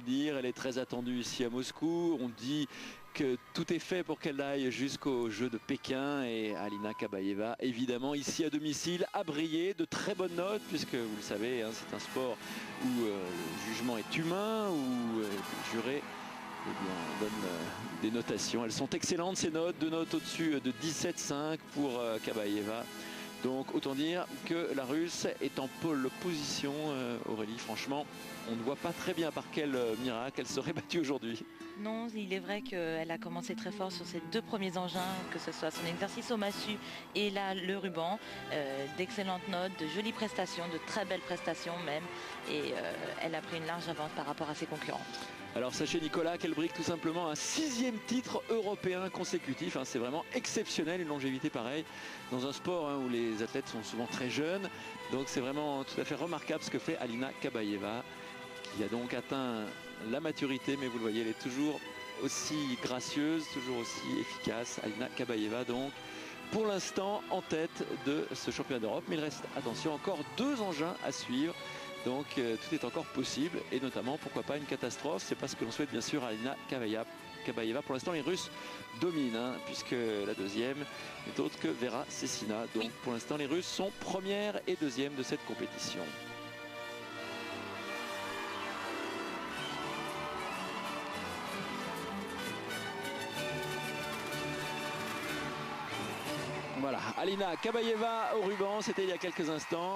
dire. Elle est très attendue ici à Moscou. On dit que tout est fait pour qu'elle aille jusqu'aux Jeux de Pékin. Et Alina Kabaeva, évidemment, ici à domicile, a brillé de très bonnes notes, puisque vous le savez, hein, c'est un sport où le jugement est humain, où les jurés donnent des notations. Elles sont excellentes, ces notes, 2 notes au-dessus de 17,5 pour Kabaeva. Donc autant dire que la Russe est en pole position, Aurélie. Franchement, on ne voit pas très bien par quel miracle elle serait battue aujourd'hui. Non, il est vrai qu'elle a commencé très fort sur ses 2 premiers engins, que ce soit son exercice au massue et là le ruban. D'excellentes notes, de jolies prestations, de très belles prestations même. Et elle a pris une large avance par rapport à ses concurrents. Alors sachez Nicolas qu'elle brigue tout simplement un 6e titre européen consécutif. Hein, c'est vraiment exceptionnel, une longévité pareille dans un sport où les athlètes sont souvent très jeunes. Donc c'est vraiment tout à fait remarquable ce que fait Alina Kabaeva, qui a donc atteint la maturité, mais vous le voyez, elle est toujours aussi gracieuse, toujours aussi efficace. Alina Kabaeva donc pour l'instant en tête de ce championnat d'Europe. Mais il reste, attention, encore 2 engins à suivre. Donc tout est encore possible, et notamment, pourquoi pas, une catastrophe. C'est pas ce que l'on souhaite bien sûr à Alina Kabaeva. Pour l'instant, les Russes dominent, hein, puisque la deuxième n'est autre que Vera Sessina. Donc oui, pour l'instant, les Russes sont première et deuxième de cette compétition. Voilà, Alina Kabaeva au ruban, c'était il y a quelques instants.